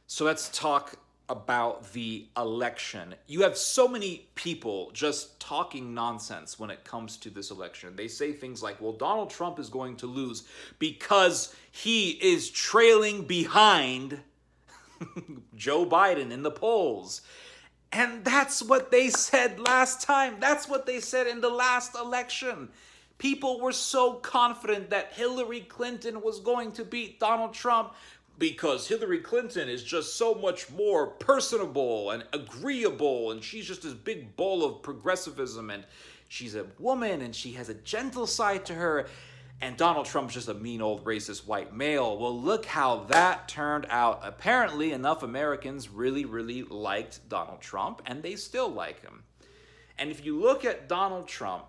So let's talk about the election. You have so many people just talking nonsense when it comes to this election. They say things like, well, Donald Trump is going to lose because he is trailing behind Joe Biden in the polls. And that's what they said last time. That's what they said in the last election. People were so confident that Hillary Clinton was going to beat Donald Trump because Hillary Clinton is just so much more personable and agreeable, and she's just this big bowl of progressivism, and she's a woman, and she has a gentle side to her, and Donald Trump's just a mean old racist white male. Well, look how that turned out. Apparently, enough Americans really, really liked Donald Trump, and they still like him. And if you look at Donald Trump,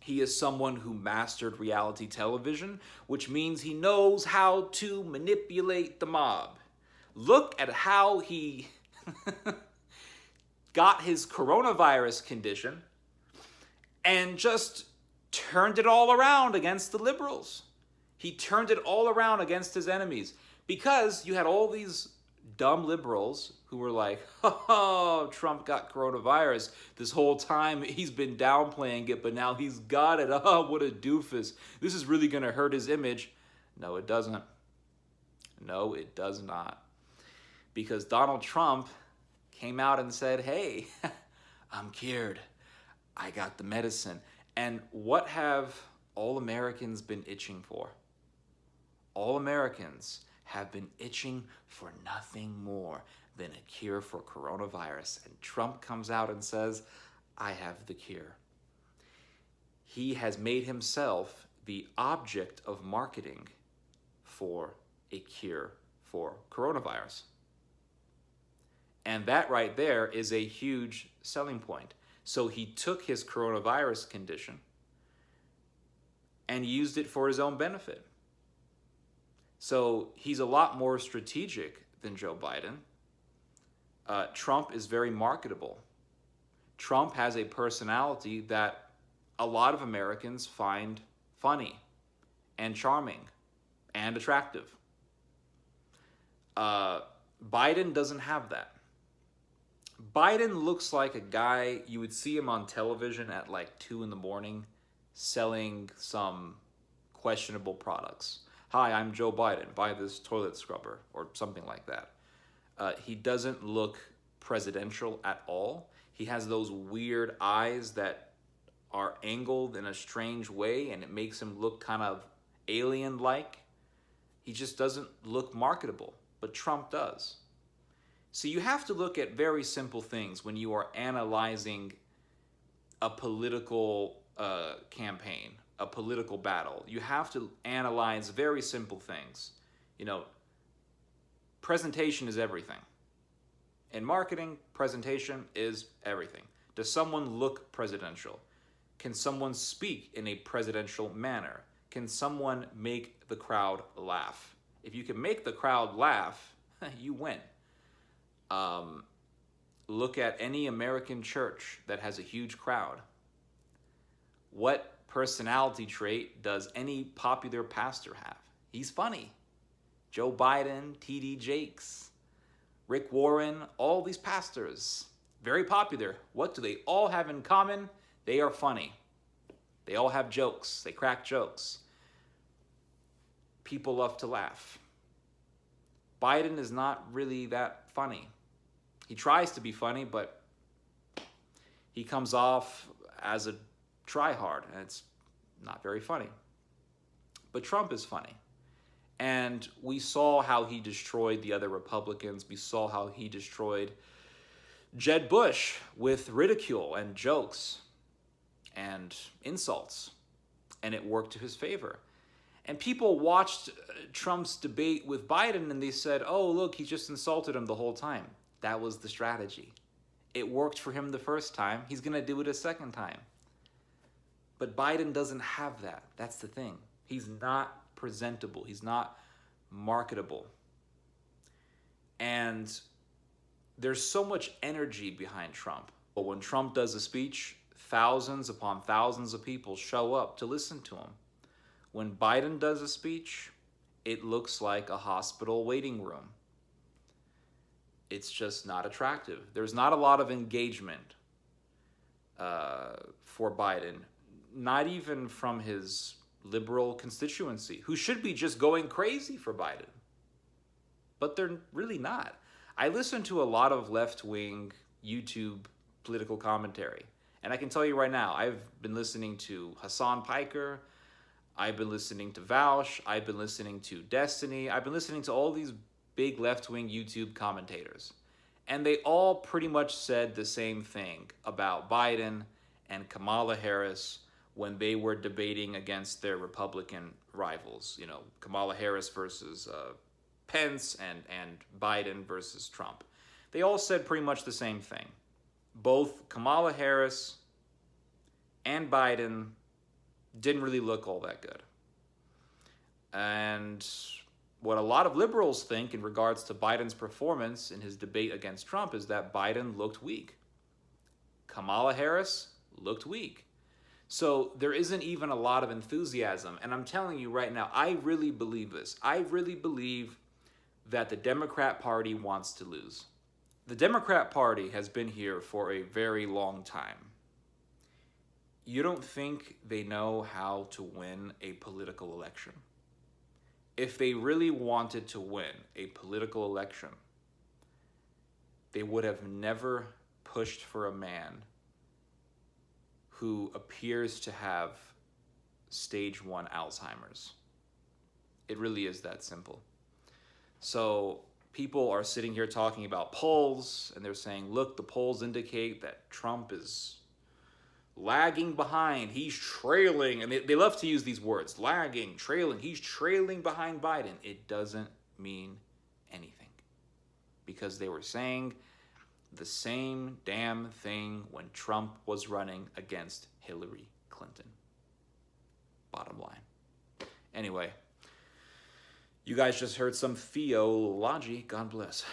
he is someone who mastered reality television, which means he knows how to manipulate the mob. Look at how he got his coronavirus condition and just turned it all around against the liberals. He turned it all around against his enemies because you had all these dumb liberals who were like, oh, Trump got coronavirus. This whole time he's been downplaying it, but now he's got it. Oh, what a doofus. This is really going to hurt his image. No, it doesn't. No, it does not. Because Donald Trump came out and said, hey, I'm cured. I got the medicine. And what have all Americans been itching for? All Americans have been itching for nothing more than a cure for coronavirus. And Trump comes out and says, I have the cure. He has made himself the object of marketing for a cure for coronavirus. And that right there is a huge selling point. So he took his coronavirus condition and used it for his own benefit. So he's a lot more strategic than Joe Biden. Trump is very marketable. Trump has a personality that a lot of Americans find funny and charming and attractive. Biden doesn't have that. Biden looks like a guy, you would see him on television at like 2 a.m. selling some questionable products. Hi, I'm Joe Biden. Buy this toilet scrubber or something like that. He doesn't look presidential at all. He has those weird eyes that are angled in a strange way, and it makes him look kind of alien-like. He just doesn't look marketable, but Trump does. So you have to look at very simple things when you are analyzing a political campaign, a political battle. You have to analyze very simple things. You know, presentation is everything. In marketing, presentation is everything. Does someone look presidential? Can someone speak in a presidential manner? Can someone make the crowd laugh? If you can make the crowd laugh, you win. Look at any American church that has a huge crowd. What personality trait does any popular pastor have? He's funny. Joe Biden, T.D. Jakes, Rick Warren, all these pastors, very popular. What do they all have in common? They are funny. They all have jokes. They crack jokes. People love to laugh. Biden is not really that funny. He tries to be funny, but he comes off as a try-hard, and it's not very funny. But Trump is funny. And we saw how he destroyed the other Republicans. We saw how he destroyed Jeb Bush with ridicule and jokes and insults. And it worked to his favor. And people watched Trump's debate with Biden and they said, oh, look, he just insulted him the whole time. That was the strategy. It worked for him the first time. He's going to do it a second time. But Biden doesn't have that. That's the thing. He's not presentable. He's not marketable. And there's so much energy behind Trump. But when Trump does a speech, thousands upon thousands of people show up to listen to him. When Biden does a speech, it looks like a hospital waiting room. It's just not attractive. There's not a lot of engagement for Biden, not even from his liberal constituency, who should be just going crazy for Biden. But they're really not. I listen to a lot of left-wing YouTube political commentary, and I can tell you right now, I've been listening to Hassan Piker, I've been listening to Vaush, I've been listening to Destiny, I've been listening to all these big left-wing YouTube commentators. And they all pretty much said the same thing about Biden and Kamala Harris when they were debating against their Republican rivals. You know, Kamala Harris versus Pence and Biden versus Trump. They all said pretty much the same thing. Both Kamala Harris and Biden didn't really look all that good. And what a lot of liberals think in regards to Biden's performance in his debate against Trump is that Biden looked weak. Kamala Harris looked weak. So there isn't even a lot of enthusiasm. And I'm telling you right now, I really believe this. I really believe that the Democrat Party wants to lose. The Democrat Party has been here for a very long time. You don't think they know how to win a political election? If they really wanted to win a political election, they would have never pushed for a man who appears to have stage 1 Alzheimer's. It really is that simple. So people are sitting here talking about polls, and they're saying, look, the polls indicate that Trump is lagging behind, he's trailing, and they love to use these words, lagging, trailing, he's trailing behind Biden. It doesn't mean anything, because they were saying the same damn thing when Trump was running against Hillary Clinton. Bottom line. Anyway, you guys just heard some theology. God bless.